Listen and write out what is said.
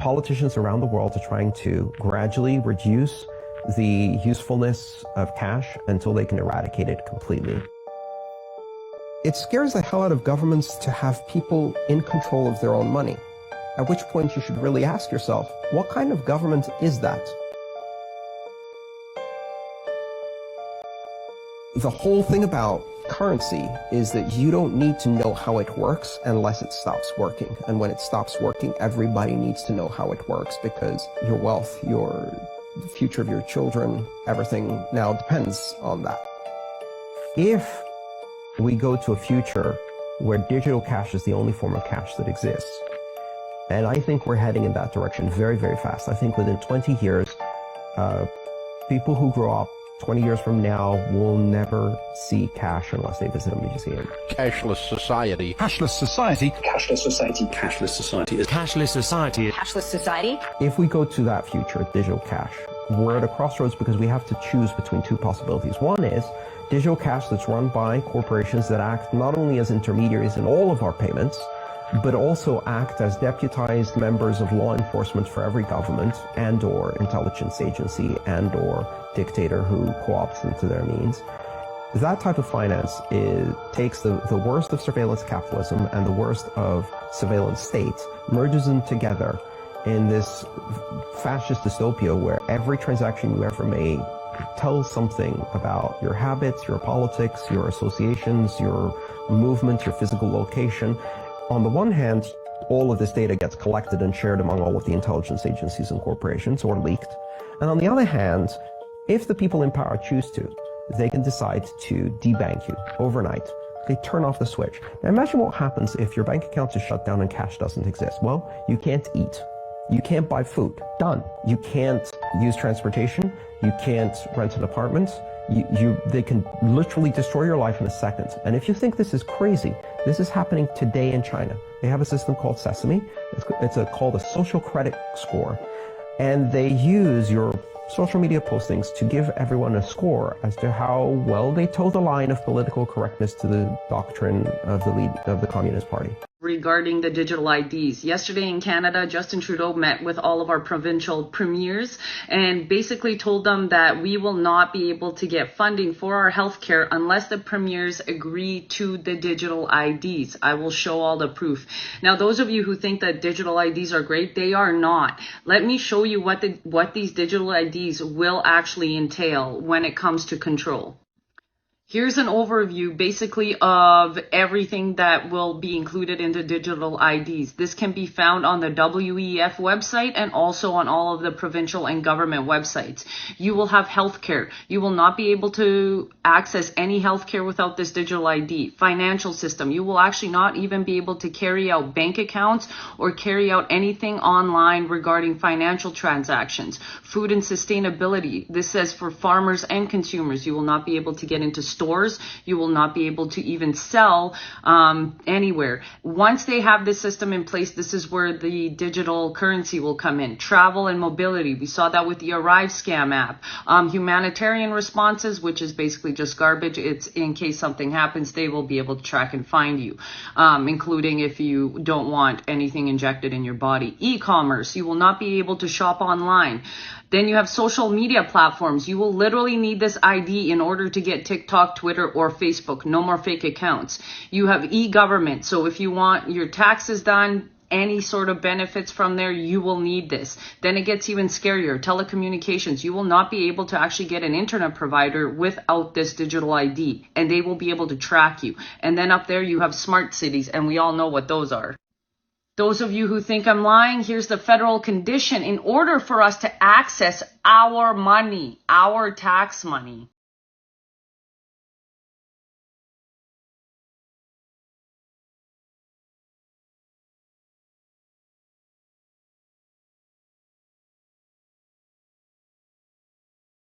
politicians around the world are trying to gradually reduce the usefulness of cash until they can eradicate it completely. It scares the hell out of governments to have people in control of their own money, at which point you should really ask yourself, what kind of government is that? The whole thing about currency is that you don't need to know how it works unless it stops working. And when it stops working, everybody needs to know how it works, because your wealth, the future of your children, everything now depends on that. If we go to a future where digital cash is the only form of cash that exists, and I think we're heading in that direction very, very fast. I think within 20 years, people who grow up 20 years from now will never see cash unless they visit a museum. Cashless society. Cashless society. Cashless society. Cashless society. Cashless society. Cashless society. If we go to that future, digital cash, we're at a crossroads because we have to choose between two possibilities. One is digital cash that's run by corporations that act not only as intermediaries in all of our payments, but also act as deputized members of law enforcement for every government and or intelligence agency and or dictator who co-opts them to their means. That type of finance takes the worst of surveillance capitalism and the worst of surveillance states, merges them together in this fascist dystopia where every transaction you ever made tells something about your habits, your politics, your associations, your movement, your physical location. On the one hand, all of this data gets collected and shared among all of the intelligence agencies and corporations, or leaked. And on the other hand, if the people in power choose to, they can decide to debank you overnight. They turn off the switch. Now imagine what happens if your bank account is shut down and cash doesn't exist. Well, you can't eat. You can't buy food. Done. You can't use transportation. You can't rent an apartment. They can literally destroy your life in a second. And if you think this is crazy, this is happening today in China. They have a system called Sesame. It's called a social credit score. And they use your social media postings to give everyone a score as to how well they toe the line of political correctness to the doctrine of the Communist Party. Regarding the digital IDs. Yesterday in Canada, Justin Trudeau met with all of our provincial premiers and basically told them that we will not be able to get funding for our healthcare unless the premiers agree to the digital IDs. I will show all the proof. Now, those of you who think that digital IDs are great, they are not. Let me show you what these digital IDs will actually entail when it comes to control. Here's an overview basically of everything that will be included in the digital IDs. This can be found on the WEF website and also on all of the provincial and government websites. You will have healthcare. You will not be able to access any healthcare without this digital ID. Financial system. You will actually not even be able to carry out bank accounts or carry out anything online regarding financial transactions. Food and sustainability. This says for farmers and consumers. You will not be able to get into stores. You will not be able to even sell anywhere. Once they have this system in place, this is where the digital currency will come in. Travel and mobility. We saw that with the Arrive scam app. Humanitarian responses, which is basically just garbage. It's in case something happens, they will be able to track and find you, including if you don't want anything injected in your body. E-commerce. You will not be able to shop online. Then you have social media platforms. You will literally need this ID in order to get TikTok, Twitter, or Facebook. No more fake accounts. You have e-government. So if you want your taxes done, any sort of benefits from there, you will need this. Then it gets even scarier. Telecommunications. You will not be able to actually get an internet provider without this digital ID, and they will be able to track you. And then up there you have smart cities, and we all know what those are. Those of you who think I'm lying, here's the federal condition. In order for us to access our money, our tax money,